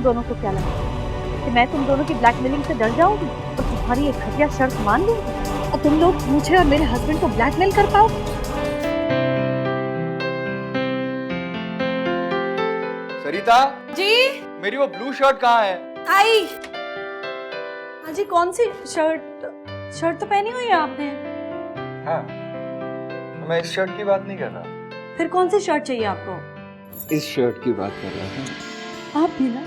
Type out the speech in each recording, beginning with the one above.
दोनों को क्या लगा कि मैं तुम दोनों की ब्लैकमेलिंग से डर जाऊंगी और तुम्हारी एक घटिया शर्त मान लूंगी और तुम लोग मुझे और मेरे हस्बैंड को ब्लैकमेल कर पाओगे? सरिता जी मेरी वो ब्लू शर्ट कहाँ है? आई। हाँ जी, कौन सी शर्ट? शर्ट तो पहनी हुई है आपने। हाँ, मैं इस शर्ट की बात नहीं कर रहा। फिर कौन सी शर्ट चाहिए आपको? इस शर्ट की बात कर रहा था। आप भी ना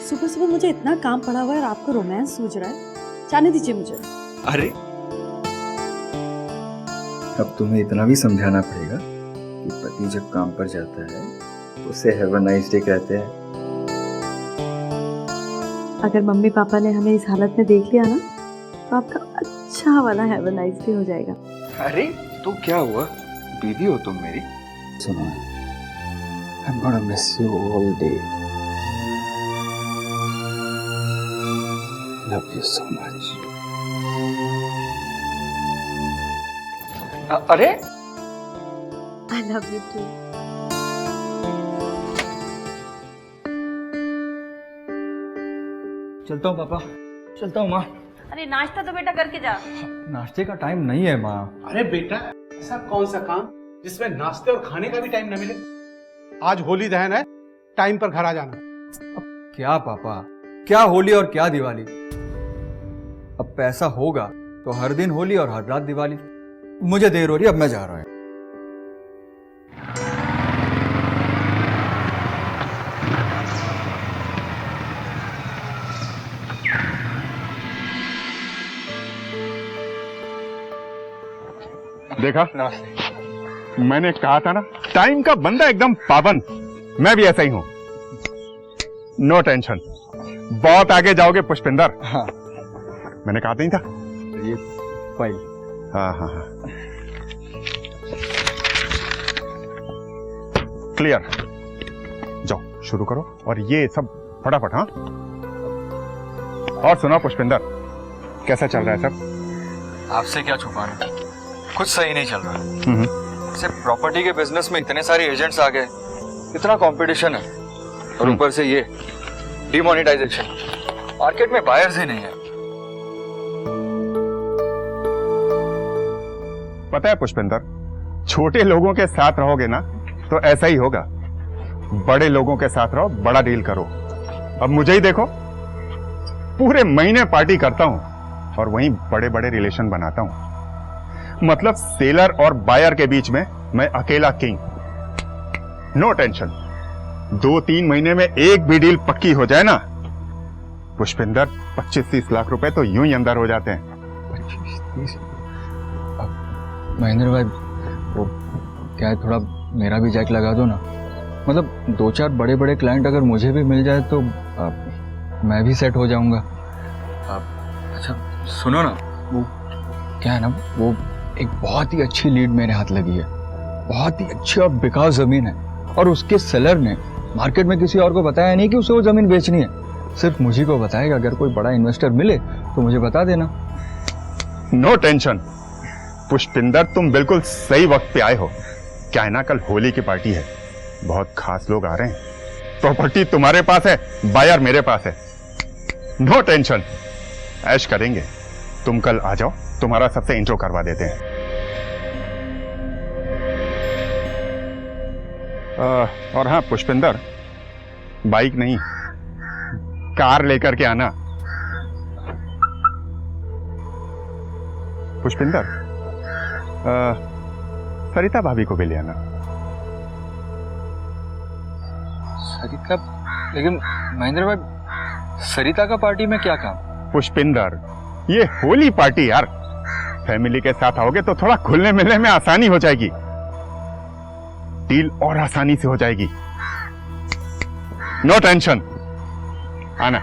सुबह सुबह मुझे इतना काम पड़ा हुआ है और आपको रोमांस सूझ रहा है। जाने दीजिए मुझे। अरे अब तुम्हें इतना भी समझाना पड़ेगा कि पति जब काम पर जाता है उसे हैव अ नाइस डे कहते हैं। अगर मम्मी पापा ने हमें इस हालत में देख लिया ना तो आपका अच्छा वाला हैव अ नाइस डे हो जाएगा। अरे तो क्या हुआ, बीवी हो तुम मेरी। सुनो, I'm gonna miss you all day. Love you so much. अरे I love you too. चलता हूँ पापा, चलता हूँ माँ। अरे नाश्ता तो बेटा करके जा। नाश्ते का टाइम नहीं है माँ। अरे बेटा, ऐसा कौन सा काम जिसमें नाश्ते और खाने का भी टाइम न मिले? आज होली दहन है, टाइम पर घर आ जाना। अब क्या पापा, क्या होली और क्या दिवाली। अब पैसा होगा तो हर दिन होली और हर रात दिवाली। मुझे देर हो रही है, अब मैं जा रहा हूँ। देखा, मैंने कहा था ना, टाइम का बंदा एकदम पाबंद। मैं भी ऐसा ही हूं। नो टेंशन, बहुत आगे जाओगे पुष्पिंदर। हाँ, मैंने कहा नहीं था? ये फाइल। हाँ हाँ हाँ, क्लियर। जाओ शुरू करो और ये सब फटाफट। हाँ, और सुनो पुष्पिंदर, कैसा चल रहा है सब? आपसे क्या छुपाना, कुछ सही नहीं चल रहा। सिर्फ प्रॉपर्टी के बिजनेस में इतने सारे एजेंट्स आ गए, इतना कंपटीशन है, और ऊपर से ये डिमोनेटाइजेशन। मार्केट में बायर्स ही नहीं है। पता है पुष्पिंदर, छोटे लोगों के साथ रहोगे ना तो ऐसा ही होगा। बड़े लोगों के साथ रहो, बड़ा डील करो। अब मुझे ही देखो, पूरे महीने पार्टी करता हूं और वहीं बड़े बड़े रिलेशन बनाता हूं। मतलब सेलर और बायर के बीच में मैं अकेला किंग। नो टेंशन, 2-3 महीने में एक भी डील पक्की हो जाए ना पुष्पिंदर, 25-30 लाख रुपए तो यूं ही अंदर हो जाते हैं। 25-30? महेंद्र भाई, वो क्या है, थोड़ा मेरा भी जैक लगा दो ना। मतलब 2-4 बड़े बड़े क्लाइंट अगर मुझे भी मिल जाए तो मैं भी सेट हो जाऊंगा। अच्छा सुनो ना, वो क्या है ना, वो एक बहुत ही अच्छी लीड मेरे हाथ लगी है, बहुत ही अच्छी और बिकाऊ जमीन है, और उसके सेलर ने मार्केट में किसी और को बताया नहीं कि उसे वो जमीन बेचनी है। सिर्फ मुझे को बताएगा। अगर कोई बड़ा इन्वेस्टर मिले तो मुझे बता देना। नो टेंशन पुष्पिंदर, तुम बिल्कुल सही वक्त पे आए हो। क्या है ना, कल होली की पार्टी है, बहुत खास लोग आ रहे हैं। प्रॉपर्टी तुम्हारे पास है, बायर मेरे पास है। नो टेंशन, ऐश करेंगे। तुम कल आ जाओ, तुम्हारा सबसे इंट्रो करवा देते हैं। और हाँ पुष्पिंदर, बाइक नहीं, कार लेकर के आना। पुष्पिंदर, सरिता भाभी को भी ले आना। सरिता? लेकिन महेंद्र भाई, सरिता का पार्टी में क्या काम? पुष्पिंदर, ये होली पार्टी यार, फैमिली के साथ आओगे तो थोड़ा घुलने मिलने में आसानी हो जाएगी, डील और आसानी से हो जाएगी। नो टेंशन, आना।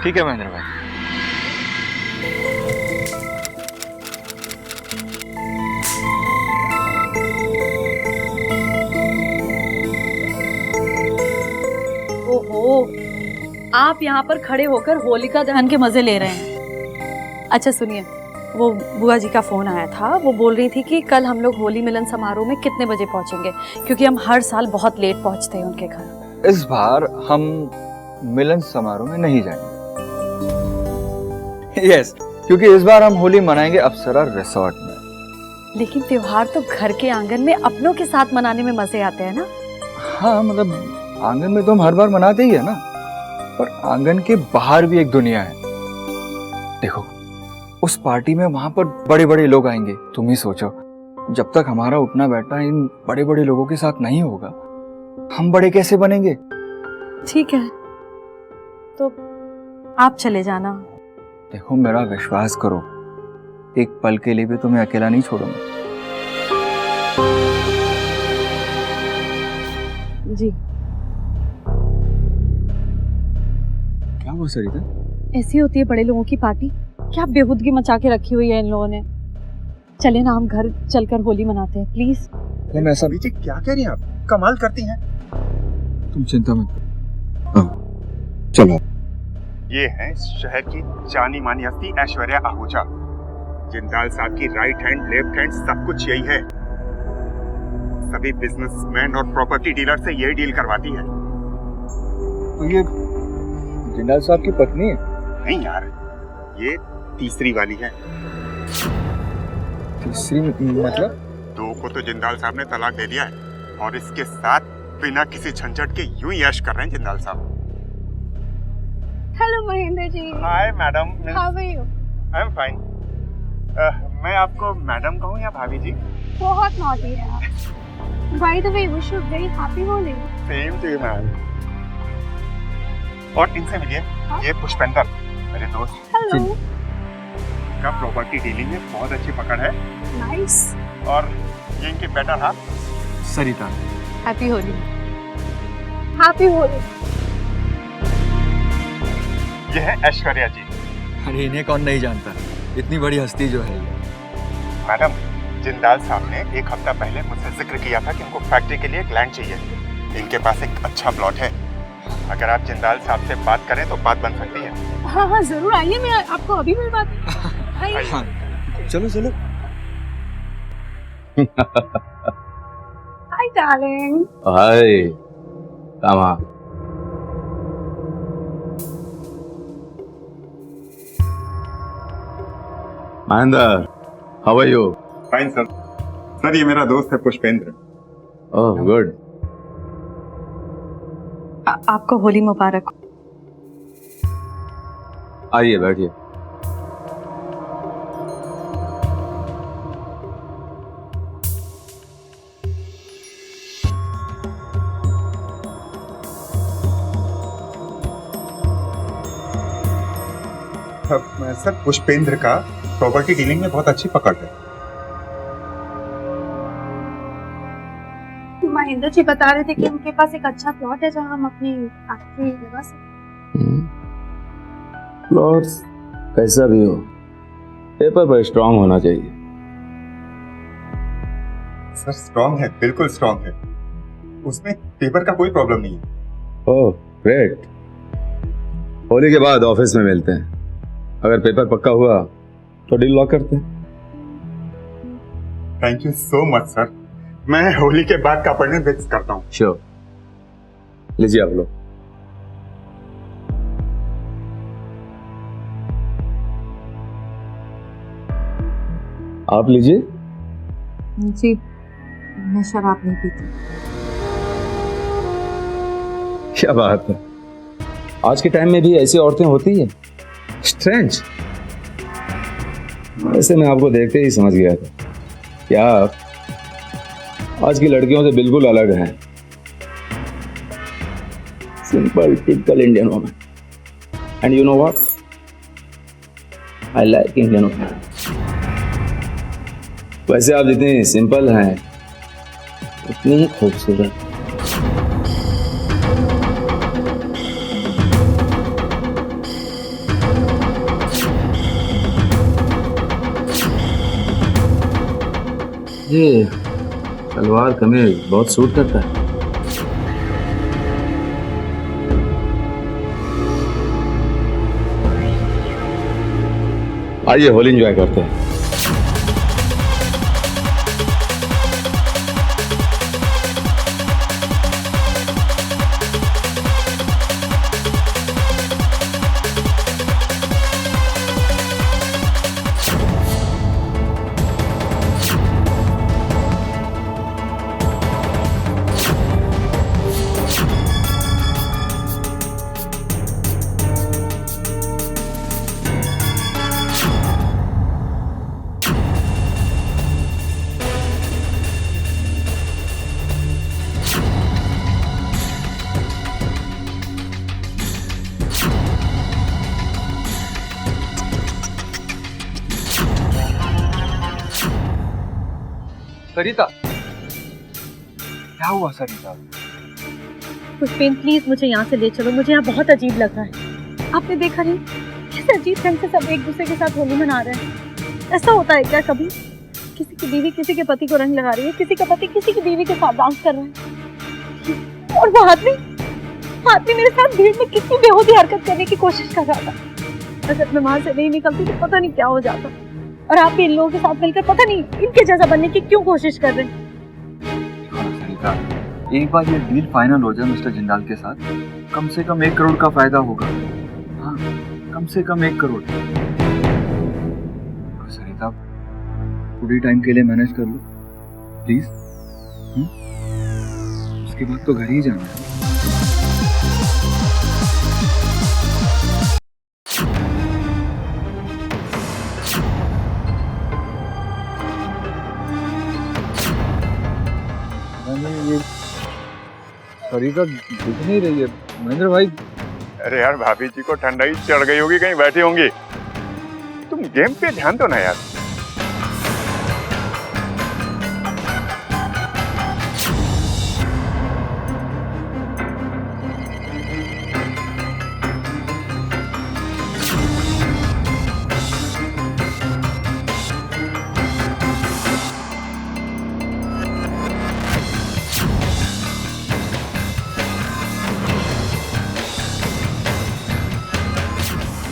ठीक है महेंद्र भाई। ओहो, आप यहाँ पर खड़े होकर होलिका दहन के मजे ले रहे हैं। अच्छा सुनिए, वो बुआ जी का फोन आया था, वो बोल रही थी कि कल हम लोग होली मिलन समारोह में कितने बजे पहुंचेंगे, क्योंकि हम हर साल बहुत लेट पहुंचते हैं उनके घर। इस बार हम मिलन समारोह में नहीं जाएंगे। यस, क्योंकि इस बार हम होली मनाएंगे अप्सरा रिसोर्ट में। लेकिन त्योहार तो घर के आंगन में अपनों के साथ मनाने में मजे आते हैं ना। हाँ मतलब आंगन में तो हम हर बार मनाते ही है ना, पर आंगन के बाहर भी एक दुनिया है। देखो उस पार्टी में वहां पर बड़े बड़े लोग आएंगे। तुम ही सोचो, जब तक हमारा उठना बैठना इन बड़े बड़े लोगों के साथ नहीं होगा, हम बड़े कैसे बनेंगे? ठीक है, तो आप चले जाना। देखो मेरा विश्वास करो, एक पल के लिए भी तुम्हें अकेला नहीं छोड़ूंगा। जी। क्या हुआ सरिता? ऐसी होती है बड़े लोगों की पार्टी। क्या बेहूदगी मचा के रखी हुई है इन लोगों ने। चले ना, हम घर चलकर होली मनाते हैं प्लीज। मैं ऐसा जी क्या कह रही हैं आप? कमाल करती हैं। तुम चिंता मत। हाँ चलो। ये है शहर की जानी मानी हस्ती ऐश्वर्या आहूजा। जिंदाल साहब की राइट हैंड लेफ्ट हैंड सब कुछ यही है। सभी बिजनेसमैन और प्रॉपर्टी डीलर से यही डील करवाती है। तो ये जिंदाल साहब की पत्नी है? नहीं यार, ये तीसरी वाली है। तीसरी मतलब? दो को तो जिंदाल साहब ने तलाक दे दिया है और इसके साथ बिना किसी झंझट के यूं ही ऐश कर रहे हैं जिंदाल साहब। Hello Mahendra ji. Hi madam. How are you? I am fine. मैं आपको मैडम कहूँ या भाभी जी? बहुत नॉटी है आप। By the way, wish you very happy Holi. Same to you ma'am. और इनसे मिलिए, ये पुष्पेंद्र मेरे दोस्त। हेलो। का प्रॉपर्टी डीलिंग में बहुत अच्छी पकड़ है। नाइस। और ये इनके बेटर हाथ सरिता। हैप्पी होली। हैप्पी होली। ये है ऐश्वर्या जी। अरे इन्हें कौन नहीं जानता, इतनी बड़ी हस्ती जो है ये। मैडम, जिंदाल साहब ने एक हफ्ता पहले मुझसे जिक्र किया था कि उनको फैक्ट्री के लिए एक लैंड चाहिए। इनके पास एक अच्छा प्लॉट है। अगर आप जिंदाल साहब से बात करें तो बात बन सकती है। हाँ हाँ जरूर आइए, मैं आपको अभी मिलवाती हूँ। आइए। हाँ चलो चलो। Hi darling. Hi Kama. Mahendra, how are you? Fine sir. Sir ये मेरा दोस्त है पुष्पेंद्र। Oh good. आपको होली मुबारक हो। आइए बैठिए। सर पुष्पेंद्र का प्रॉपर्टी डीलिंग में बहुत अच्छी पकड़ है। महेंद्र जी बता रहे थे कि उनके पास एक अच्छा प्लॉट है जहाँ हम अपनी फैक्ट्री लगा सकते। प्लॉट्स कैसा भी हो, पेपर पर स्ट्रांग होना चाहिए। सर स्ट्रांग है, बिल्कुल स्ट्रांग है। उसमें पेपर का कोई प्रॉब्लम नहीं है। Oh great. होली के बाद ऑफिस में मिलते हैं। अगर पेपर पक्का हुआ तो डील लॉक करते हैं। Thank you so much sir. मैं होली के बाद का अपॉइंटमेंट फिक्स करता हूँ। श्योर। लीजिए आप लोग। आप लीजिए। जी, मैं शराब नहीं पीती। क्या बात है, आज के टाइम में भी ऐसी औरतें होती है? स्ट्रेंज। वैसे मैं आपको देखते ही समझ गया था कि आप आज की लड़कियों से बिल्कुल अलग हैं। Simple typical Indian woman. And you know what, I like Indian woman. वैसे आप जितनी सिंपल हैं उतनी ही खूबसूरत। ये सलवार कमीज बहुत सूट करता है। आइए होली एंजॉय करते हैं। सरिता, क्या हुआ सरिता? पुष्पेन प्लीज मुझे यहाँ से ले चलो, मुझे यहाँ बहुत अजीब लग रहा है। आपने देखा नहीं कैसे अजीब ढंग से सब एक दूसरे के साथ होली मना रहे हैं? ऐसा होता है क्या कभी? किसी की बीवी किसी के पति को रंग लगा रही है, किसी का पति किसी की बीवी के साथ डांस कर रहा है, और वो आदमी मेरे साथ भीड़ में कितनी बेहूदी हरकत करने की कोशिश कर रहा था। अगर मैं वहां से नहीं निकलती तो पता नहीं क्या हो जाता। और आप भी इन लोगों के साथ मिलकर पता नहीं इनके जैसा बनने की क्यों कोशिश कर रहे हैं। सरिता, एक बार ये डील फाइनल हो जाए मिस्टर जिंदाल के साथ, कम से कम 1 करोड़ का फायदा होगा। हाँ, कम से कम 1 करोड़। सरिता, थोड़ी टाइम के लिए मैनेज कर लो प्लीज। उसके बाद तो घर ही जाना है। ये सरिता दिख नहीं रही है महेंद्र भाई। अरे यार, भाभी जी को ठंडाई चढ़ गई होगी, कहीं बैठी होंगी। तुम गेम पे ध्यान दो ना यार।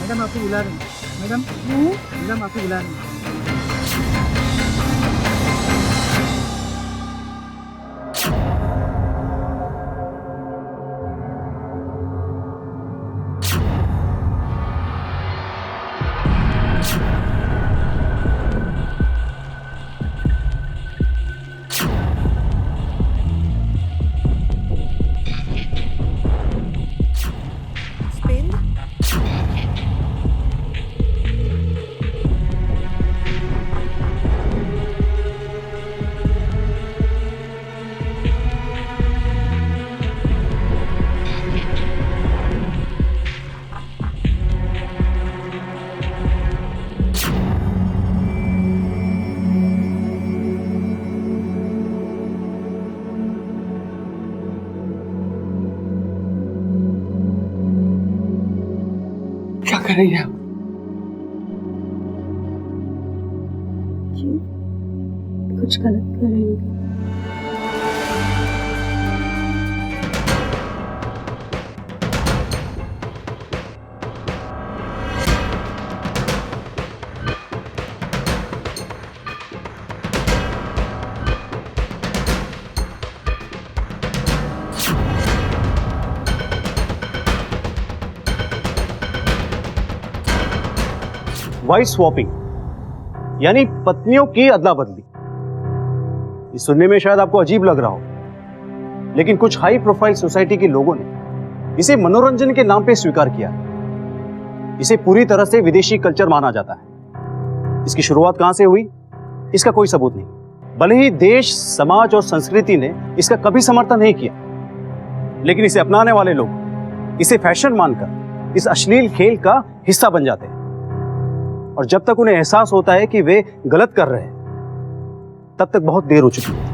मैडम आपको बुला रहे हैं। मैडम आपको बुला रहे हैं। क्या कर रही है? कुछ गलत कर रही हूँ। वाइफ स्वैपिंग यानी पत्नियों की अदला बदली। ये सुनने में शायद आपको अजीब लग रहा हो, लेकिन कुछ हाई प्रोफाइल सोसाइटी के लोगों ने इसे मनोरंजन के नाम पे स्वीकार किया है। इसे पूरी तरह से विदेशी कल्चर माना जाता है। इसकी शुरुआत कहां से हुई, इसका कोई सबूत नहीं। भले ही देश, समाज और संस्कृति ने इसका कभी समर्थन नहीं किया, लेकिन इसे अपनाने वाले लोग इसे फैशन मानकर इस अश्लील खेल का हिस्सा बन जाते हैं। और जब तक उन्हें एहसास होता है कि वे गलत कर रहे हैं, तब तक बहुत देर हो चुकी है।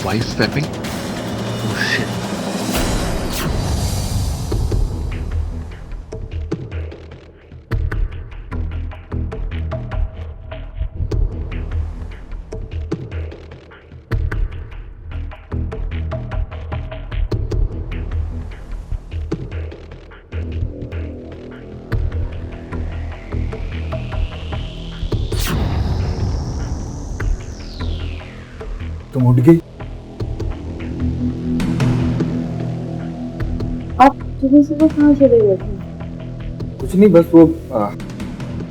Wife swapping? Oh shit. तुम उठ गई? आप सुबह सुबह कहाँ चले गए थे? कुछ नहीं, बस वो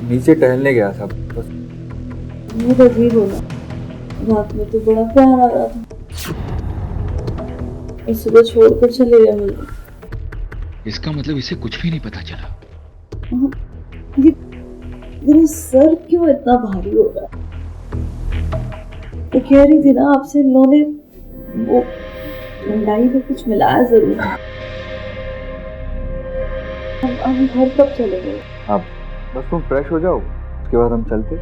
नीचे टहलने गया था बस। मुझे अजीब हो रहा, रात में तो बड़ा प्यार आ रहा था। इसे तो छोड़कर चले गए होली। इसका मतलब इसे कुछ भी नहीं पता चला। मेरा सर क्यों इतना भारी हो रहा है? तो कह रही थी ना आपसे, इन्होंने वो ठंडाई में कुछ मिलाया जरूर। हम घर कब चले गए? अब बस तुम फ्रेश हो जाओ, उसके बाद हम चलते।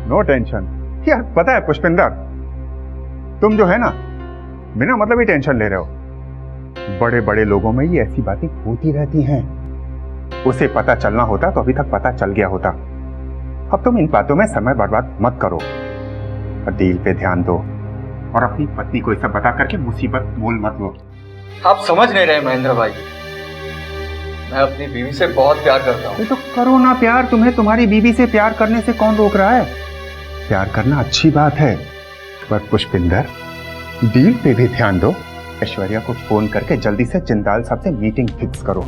नो टेंशन यार। पता है पुष्पिंदर, तुम जो है ना बिना मतलब ही टेंशन ले रहे हो। बड़े बड़े लोगों में ये ऐसी बातें होती रहती हैं। उसे पता चलना होता तो अभी तक पता चल गया होता। अब तुम इन बातों में समय बर्बाद मत करो और डील पे ध्यान दो और अपनी पत्नी को ये सब बता करके मुसीबत मोल मत लो। आप समझ नहीं रहे महेंद्र भाई, मैं अपनी बीवी से बहुत प्यार करता हूँ। तो करो ना प्यार, तुम्हें तुम्हारी बीवी से प्यार करने से कौन रोक रहा है? प्यार करना अच्छी बात है, पर पुष्पिंदर डील पे भी ध्यान दो। ऐश्वर्या को फोन करके जल्दी से जिंदाल साहब से मीटिंग फिक्स करो।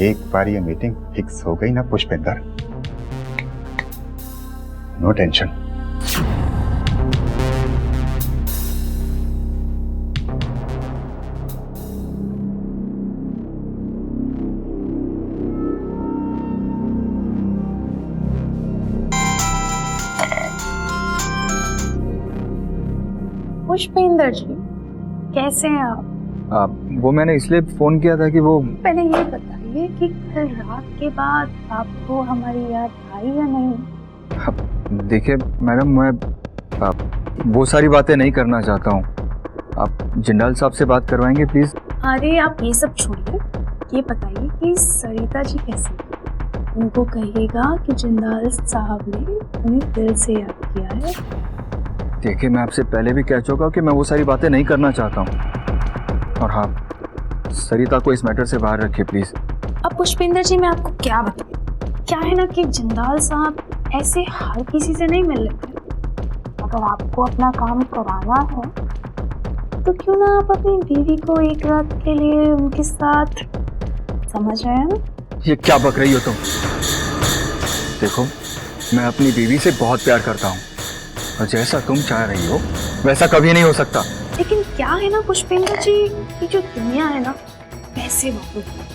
एक बार ये मीटिंग फिक्स हो गई ना पुष्पिंदर, नो टेंशन। पुष्पेंद्र जी, कैसे हैं आप? वो मैंने इसलिए फोन किया था कि वो पहले ये बताइए कि कल रात के बाद आपको हमारी याद आई या नहीं? देखिए मैडम, मैं वो सारी बातें नहीं करना चाहता हूँ। आप जिंदाल साहब से बात करवाएंगे प्लीज? अरे आप ये सब छोड़िए, ये बताइए कि सरिता जी कैसी हैं? उनको कहिएगा कि जिंदाल साहब ने उन्हें दिल से याद किया है। देखिए मैं आपसे पहले भी कह चुका हूँ कि मैं वो सारी बातें नहीं करना चाहता हूँ। और हाँ, सरिता को इस मैटर से बाहर रखिए प्लीज। अब पुष्पेंद्र जी मैं आपको क्या बताऊँ, क्या है ना कि जिंदाल साहब ऐसे हर किसी से नहीं मिल लेते। अगर आपको अपना काम कराना है तो क्यों ना आप अपनी बीवी को एक रात के लिए उनके साथ, समझ रहे हैं ना? ये क्या बक रही हो तुम? देखो मैं अपनी बीवी से बहुत प्यार करता हूँ और जैसा तुम चाह रही हो वैसा कभी नहीं हो सकता। लेकिन क्या है ना पुष्पेंद्र जी, ये जो दुनिया है ना पैसे बोलती है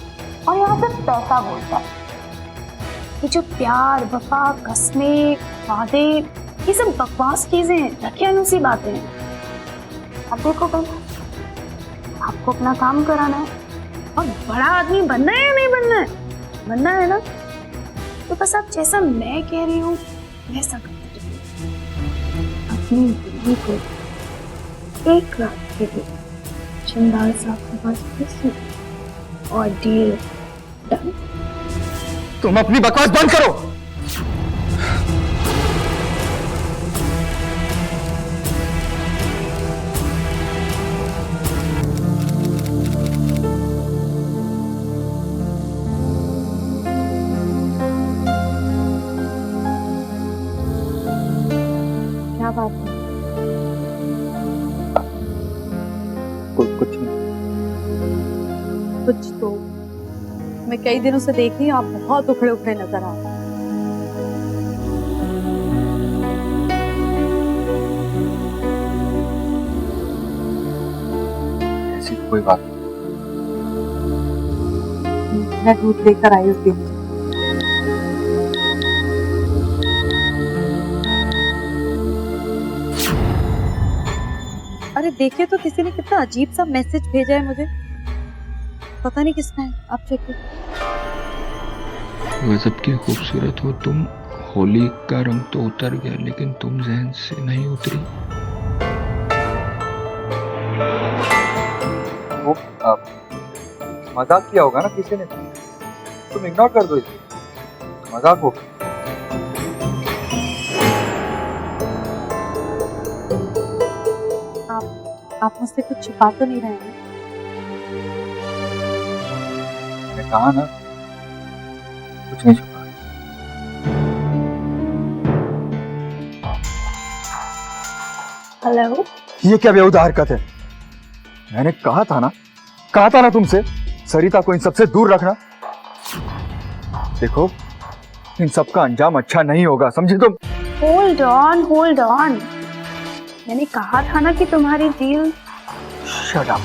और यहाँ पे पैसा बोलता है। ये जो प्यार, वफा, कस्में, वादे, ये सब बकवास चीजें हैं, ढकियानुसी बातें हैं। अब देखो पहले आपको अपना काम कराना है और बड़ा आदमी बनना है या नहीं बनना है? बनना है ना, तो बस आप जैसा मैं कह रही हूँ वैसा करते रहिए। अपनी बीवी को एक रात के लिए जिंदाल साहब के पास भेजिए और डील डन। तुम अपनी बकवास बंद करो। क्या बात है? कुछ नहीं। कुछ तो मैं कई दिनों से देख रही हूँ, आप बहुत उखड़े उखड़े नजर आ रहे हैं। ऐसी कोई बात नहीं। मैं दूध लेकर आई उस दिन। अरे देखिए तो किसी ने कितना अजीब सा मैसेज भेजा है मुझे, पता नहीं किसका है, आप चेक करिए। गजब की खूबसूरत हो तुम, होली का रंग तो उतर गया लेकिन तुम जहन से नहीं उतरी। वो मजाक किया होगा ना किसी ने, तुम इग्नोर कर दो इसे, मजाक हो। आप मुझसे कुछ छुपा तो नहीं रहे हैं? मैंने कहा ना कुछ नहीं छुपा। हेलो, ये क्या बेहुदा हरकत है? मैंने कहा था ना तुमसे सरिता को इन सबसे दूर रखना। देखो इन सब का अंजाम अच्छा नहीं होगा, समझे तुम? Hold on. मैंने कहा था ना कि तुम्हारी deal. Shut up,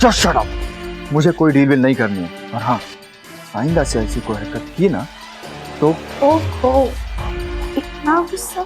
just shut up. मुझे कोई डील विल नहीं करनी है, और हाँ, आइंदा से ऐसी कोई हरकत की ना तो। ओहो, इतना गुस्सा।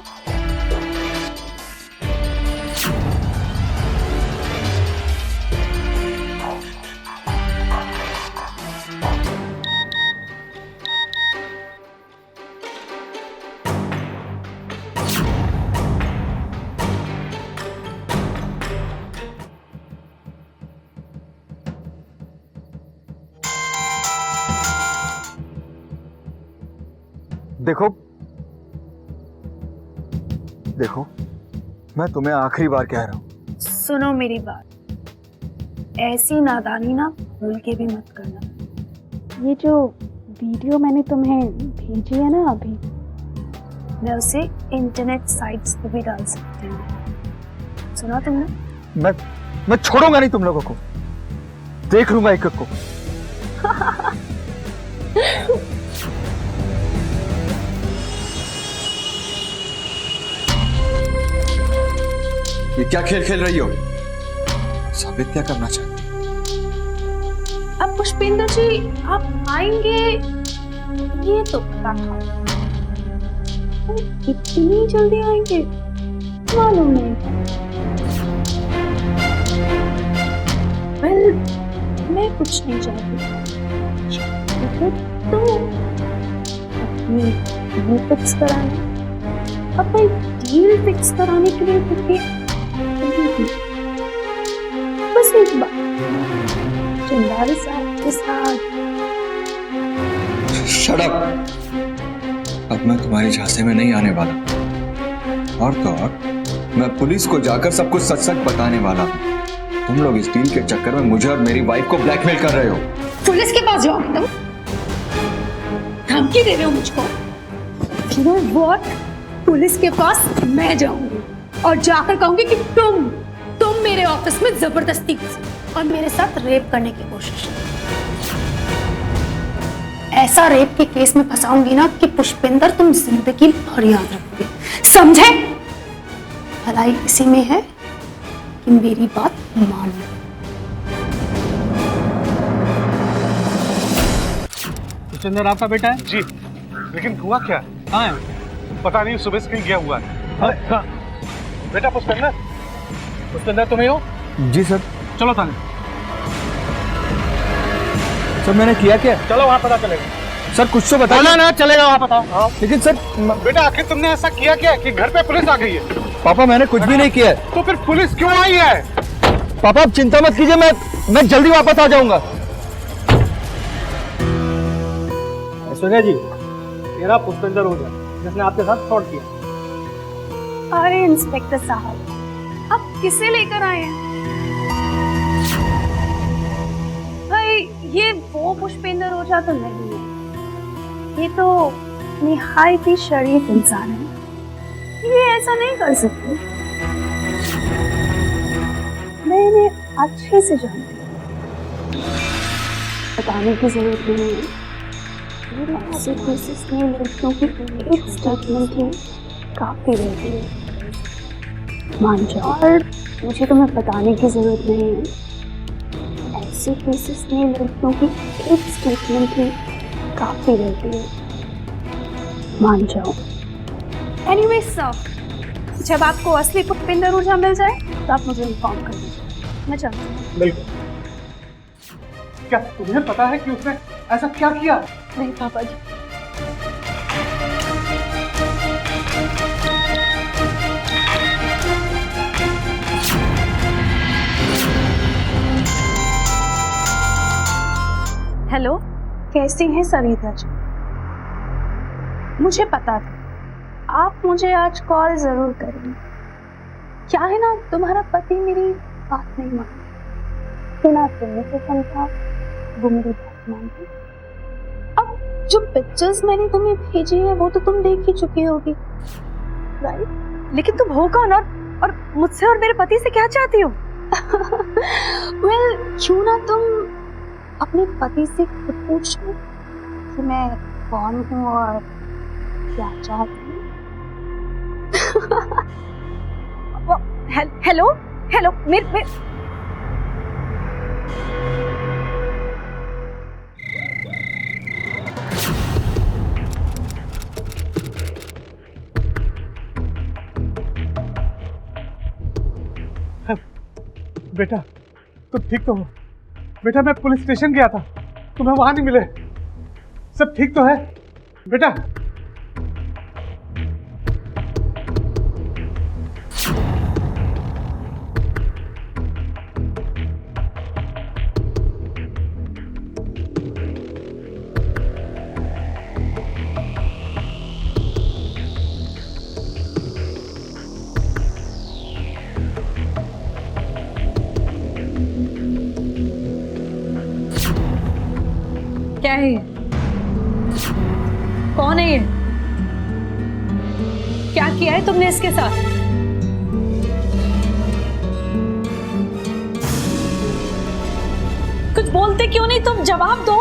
देखो देखो, मैं तुम्हें आखिरी बार कह रहा हूँ, सुनो मेरी बात, ऐसी नादानी ना भूल के भी मत करना। ये जो वीडियो मैंने तुम्हें भेजी है ना अभी, मैं उसे इंटरनेट साइट्स पे भी डाल सकती हूँ। सुना तुमने? मैं छोड़ूंगा नहीं तुम लोगों को, देख लूंगा एक को। ये क्या खेल खेल रही हो? साबित क्या करना चाहती हो? अब पुष्पेंद्र जी आप आएंगे ये तो पता था, इतनी जल्दी आएंगे मालूम नहीं। वेल, मैं कुछ नहीं चाहती, तो अपनी डील फिक्स कराने, अपनी डील फिक्स कराने के लिए क्योंकि बस एक बार चंदारी साहब के साथ। शट अप, अब मैं तुम्हारी झांसे में नहीं आने वाला, और तो और मैं पुलिस को जाकर सब कुछ सच सच बताने वाला हूँ। तुम लोग इस डील के चक्कर में मुझे और मेरी वाइफ को ब्लैकमेल कर रहे हो। पुलिस के पास जाओ तुम, धमकी दे रहे हो मुझको? You know what? पुलिस के पास मैं जाऊंगी और जाकर कहूंगी कि तुम मेरे ऑफिस में जबरदस्ती घुसे और मेरे साथ रेप करने की कोशिश की। ऐसा रेप के केस में फंसाऊंगी ना कि पुष्पेंद्र तुम जिंदगी भर याद रखोगे, समझे? भलाई इसी में है कि मेरी बात मान लो। पुष्पेंद्र आपका बेटा है? जी, लेकिन हुआ क्या? कहाँ है? पता नहीं, सुबह से कहीं गया हुआ है। बेटा पुष्पेंद्र, पुष्पेंद्र तुम ही हो? जी सर। चलो थाने। सर मैंने किया क्या? चलो वहाँ पता चलेगा। सर कुछ तो बताओ। ना चलेगा वहाँ पता। लेकिन सर बेटा आखिर तुमने ऐसा किया क्या कि घर पे पुलिस आ गई है? पापा मैंने कुछ भी नहीं किया है। तो फिर पुलिस क्यों आई है? पापा आप चिंता मत कीजिए, मैं जल्दी वापस आ जाऊंगा। ऐश्वर्या जी, मेरा पुष्पेंद्र हो जाए जिसने आपके साथ फ्रॉड किया। अरे इंस्पेक्टर साहब, आप किसे लेकर आए हैं? भाई ये वो पुष्पेंद्र ओझा तो नहीं है, ये तो निहायत ही शरीफ इंसान है, ये ऐसा नहीं कर सकते। मैं इन्हें अच्छे से जानती हूँ, बताने की जरूरत नहीं है। ऐसे केसेस में लड़कियों की एक स्टेटमेंट ही काफी रहती है, मान जाओ। और मुझे तुम्हें बताने की जरूरत नहीं है, ऐसे केसेस में लड़कियों की एक स्टेटमेंट ही काफी रहती है, मान जाओ। एनीवे सर, जब आपको असली पुष्पेंद्र ओझा मिल जाए तो आप मुझे इन्फॉर्म कर दीजिए, मैं चलती हूँ। बिल्कुल। क्या तुम्हें पता है कि उसने ऐसा क्या किया? नहीं पापा जी। हेलो, कैसी हैं सरिता जी? मुझे पता था आप मुझे आज कॉल जरूर करेंगे। क्या है ना, तुम्हारा पति मेरी बात नहीं मानता, बिना सुनने से समझा वो मेरी बात मानती। अब जो पिक्चर्स मैंने तुम्हें भेजी है वो तो तुम देख ही चुकी होगी, राइट? लेकिन तुम हो कौन और मुझसे और मेरे पति से क्या चाहती हो? वेल, क्यों ना तुम अपने पति से खुद पूछ लो कि मैं कौन हूँ और क्या चाहती हूँ। हेलो हेलो मेरे बेटा तुम ठीक तो हो? बेटा मैं पुलिस स्टेशन गया था, तुम्हें वहां नहीं मिले। सब ठीक तो है बेटा? क्या है ये? कौन है ये? क्या किया है तुमने इसके साथ? कुछ बोलते क्यों नहीं तुम? जवाब दो।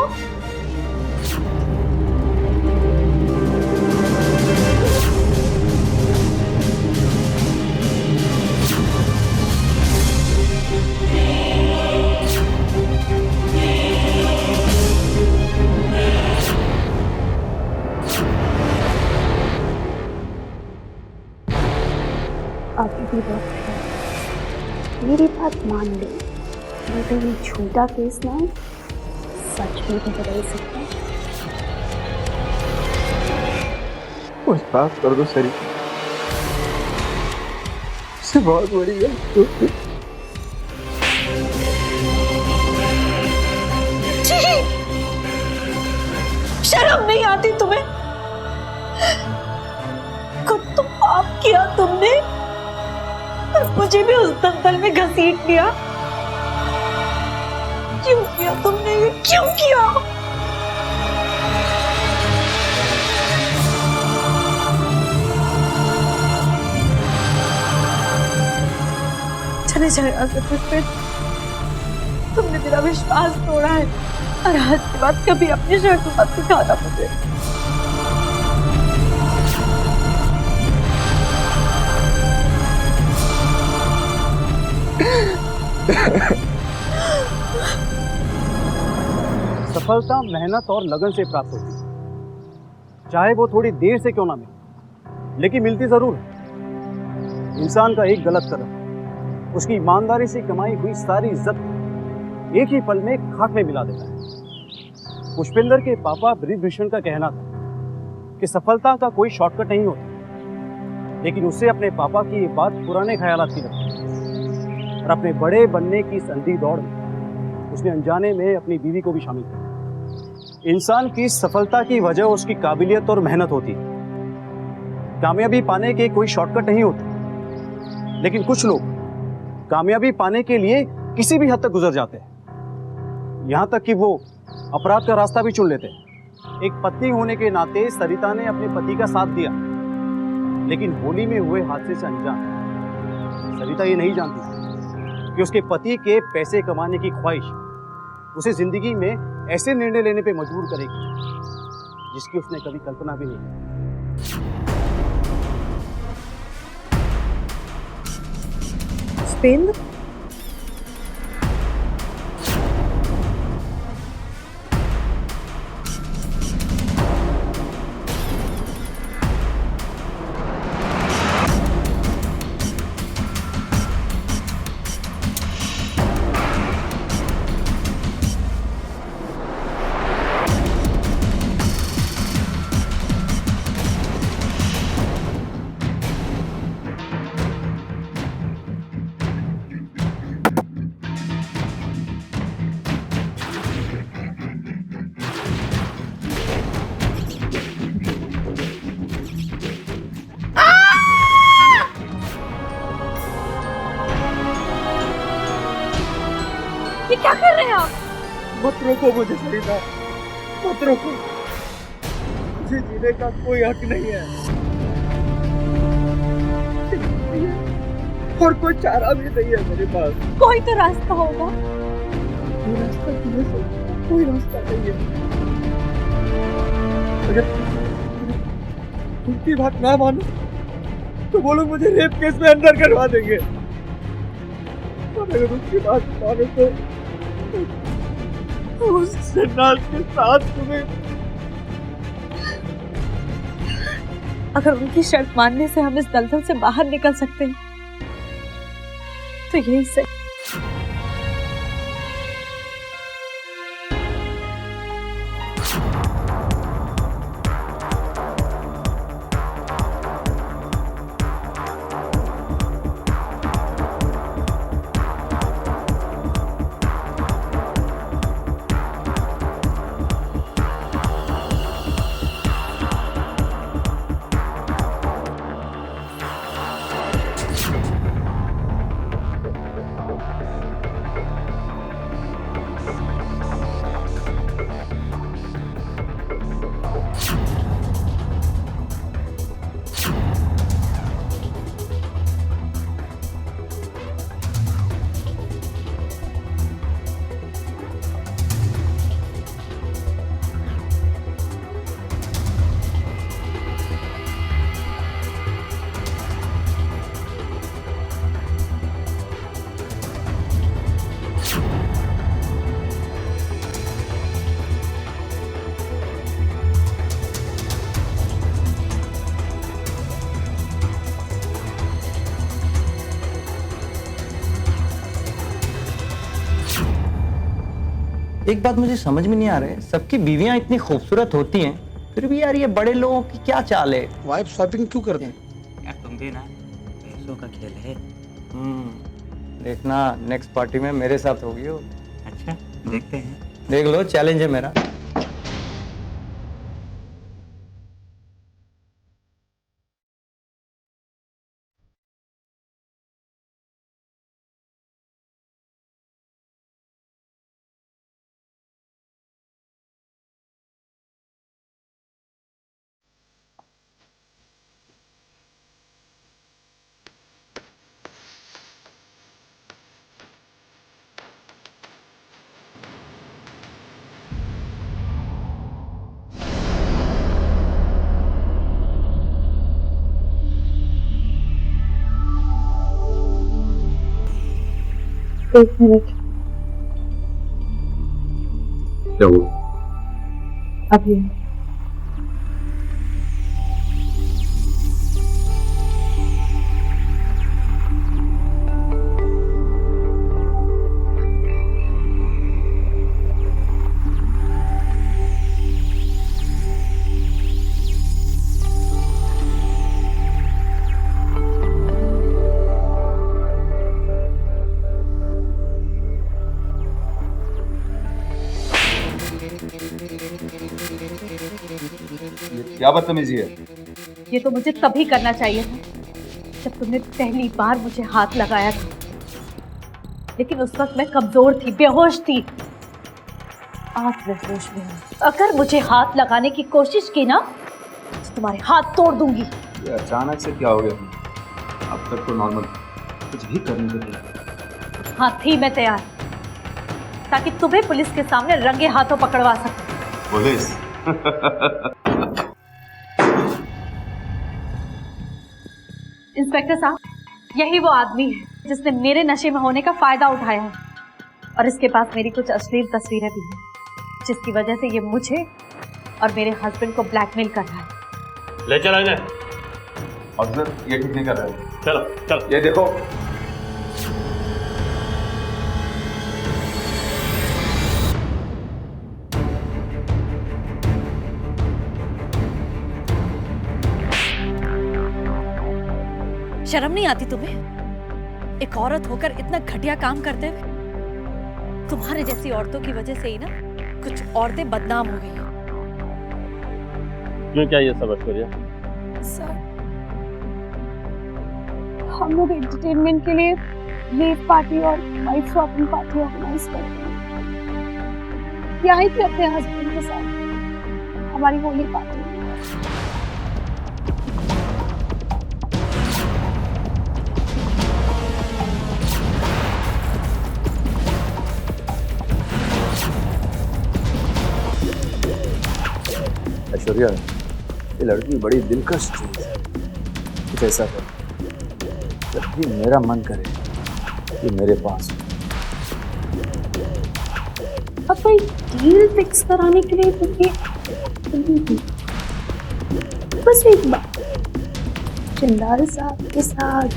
अभी भी मेरी बात मान ले, बेटा ये झूठा केस ना सच में भी बदल सकता है। कुछ बात कर दो सरी, इससे बहुत बड़ी गलती। शर्म नहीं आती तुम्हें? खुद तो पाप किया तुमने, मुझे भी उस दलदल में घसीट लिया। क्यों किया तुमने ये? क्यों किया? चले जाओ यहाँ से पुष्पित। तुमने मेरा विश्वास तोड़ा है और आज के बाद कभी अपनी शर्त मत दिखाना मुझे। सफलता मेहनत और लगन से प्राप्त होती है, चाहे वो थोड़ी देर से क्यों ना मिले, लेकिन मिलती जरूर है। इंसान का एक गलत कदम उसकी ईमानदारी से कमाई हुई सारी इज्जत एक ही पल में खाक में मिला देता है। पुष्पिंदर के पापा बृजभूषण का कहना था कि सफलता का कोई शॉर्टकट नहीं होता, लेकिन उससे अपने पापा की ये बात पुराने ख्यालात की लगती और अपने बड़े बनने की संधि दौड़ में उसने अनजाने में अपनी बीवी को भी शामिल किया। इंसान की सफलता की वजह उसकी काबिलियत और मेहनत होती है। कामयाबी पाने के कोई शॉर्टकट नहीं होते, लेकिन कुछ लोग कामयाबी पाने के लिए किसी भी हद तक गुजर जाते हैं, यहां तक कि वो अपराध का रास्ता भी चुन लेते हैं। एक पत्नी होने के नाते सरिता ने अपने पति का साथ दिया, लेकिन होली में हुए हादसे से अनजान सरिता ये नहीं जानती कि उसके पति के पैसे कमाने की ख्वाहिश उसे जिंदगी में ऐसे निर्णय लेने पे मजबूर करेगी जिसकी उसने कभी कल्पना भी नहीं की। पुष्पेंद्र, ये क्या कर रहे हैं आप? मत रोको मुझे सरिता, मत रोको। मुझे जीने का कोई हक नहीं है और कोई चारा भी नहीं है मेरे पास। कोई तो रास्ता होगा। कोई रास्ता नहीं है, कोई रास्ता नहीं है। अगर तुम की बात ना मानो तो बोलो मुझे रेप केस में अंदर करवा देंगे। अगर उसकी बात मानो तो उस जन्नत के साथ तुम्हें, अगर उनकी शर्त मानने से हम इस दलदल से बाहर निकल सकते हैं तो यही सही। एक बात मुझे समझ में नहीं आ रहा है, सबकी बीवियां इतनी खूबसूरत होती हैं, फिर भी यार ये बड़े लोगों की क्या चाल है? वाइफ स्वैपिंग क्यों करते हैं? यार तुम भी ना, पैसों का खेल है। देखना नेक्स्ट पार्टी में मेरे साथ होगी हो। अच्छा देखते हैं, देख लो चैलेंज है मेरा। एक मिनट, क्या हुआ? अभी क्या बदतमीजी है? ये तो मुझे तभी करना चाहिए था जब तुमने पहली बार मुझे हाथ लगाया था, लेकिन उस वक्त मैं कमजोर थी, बेहोश थी। आज मैं होश में हूँ। अगर मुझे हाथ लगाने की कोशिश की ना तो तुम्हारे हाथ तोड़ दूंगी। ये अचानक से क्या हो गया? अब तक तो नॉर्मल, कुछ भी करने को तैयार। हाँ थी मैं तैयार, ताकि तुम्हें पुलिस के सामने रंगे हाथों पकड़वा सकूं। पुलिस? इंस्पेक्टर साहब, यही वो आदमी है जिसने मेरे नशे में होने का फायदा उठाया है, और इसके पास मेरी कुछ अश्लील तस्वीरें भी हैं, जिसकी वजह से ये मुझे और मेरे हस्बैंड को ब्लैकमेल कर रहा है। ले चलो इन्हें। अफसर ये ठीक नहीं कर रहा है। चलो चलो, ये देखो। शर्म नहीं आती तुम्हें? एक औरत होकर इतना घटिया काम करते हुए। तुम्हारे जैसी औरतों की वजह से ही ना कुछ औरतें बदनाम हो गई हैं। क्यों, क्या ये सब ऐश्वर्या? सर, हम लोग एंटरटेनमेंट के लिए रेव पार्टी और वाइफ स्वैपिंग पार्टी ऑर्गेनाइज करते हैं। यहाँ ही थे अपने हस्बैंड के साथ हमारी होली पार्टी। ऐश्वर्या, ये लड़की बड़ी दिलकश चीज है। कुछ ऐसा कर, जब भी मेरा मन करे कि मेरे पास अब कोई डील फिक्स कराने के लिए मुझे बस एक बात, जिंदाल साहब के साथ।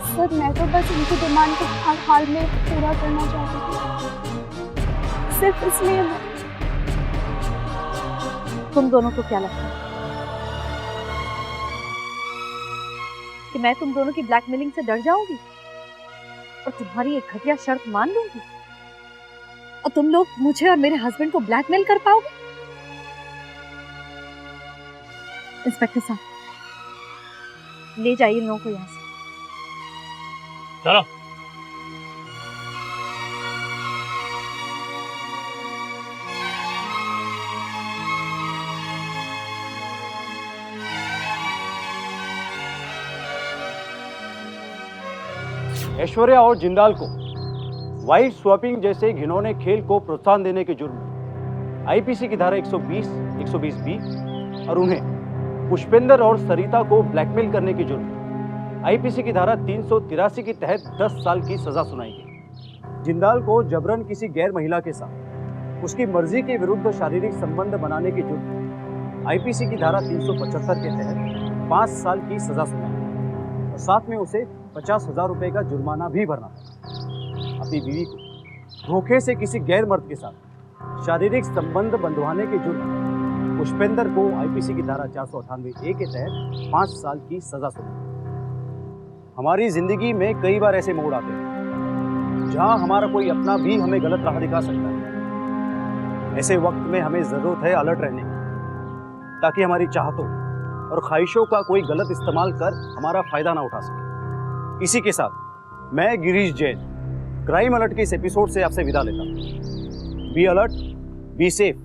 सर मैं तो बस उनकी डिमांड को हर हाल में पूरा करना चाहती थी, सिर्फ इसलिए। तुम दोनों को क्या लगता है कि मैं तुम दोनों की ब्लैकमेलिंग से डर जाऊंगी और तुम्हारी एक घटिया शर्त मान लूंगी और तुम लोग मुझे और मेरे हस्बैंड को ब्लैकमेल कर पाओगे? इंस्पेक्टर साहब, ले जाइए इन लोगों को यहाँ से। चलो। ऐश्वर्या और जिंदाल को वाइफ स्वैपिंग जैसे घिनौने खेल को प्रोत्साहन देने के जुर्म में आईपीसी की धारा 120, 120 बी और उन्हें पुष्पेंद्र और सरिता को ब्लैकमेल करने के जुर्म में आईपीसी की धारा 383 के तहत 10 साल की सजा सुनाई गई। जिंदाल को जबरन किसी गैर महिला के साथ उसकी मर्जी के विरुद्ध शारीरिक संबंध बनाने के जुर्म में आईपीसी की धारा 375 के तहत 5 साल की सजा सुनाई गई और साथ में उसे 50,000 रुपए का जुर्माना भी भरना था। अपनी बीवी को धोखे से किसी गैर मर्द के साथ शारीरिक संबंध बंधवाने के जुर्म में पुष्पेंद्र को आईपीसी की धारा 498 ए के तहत 5 साल की सजा सुनाई। हमारी जिंदगी में कई बार ऐसे मोड़ आते हैं जहां हमारा कोई अपना भी हमें गलत राह दिखा सकता है। ऐसे वक्त में हमें जरूरत है अलर्ट रहने की, ताकि हमारी चाहतों और ख्वाहिशों का कोई गलत इस्तेमाल कर हमारा फायदा ना उठा सके। इसी के साथ मैं गिरीश जैन क्राइम अलर्ट के इस एपिसोड से आपसे विदा लेता हूँ। Be alert, be safe.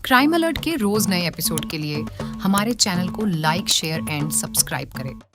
Crime alert के रोज नए एपिसोड के लिए हमारे चैनल को लाइक, शेयर एंड सब्सक्राइब करें।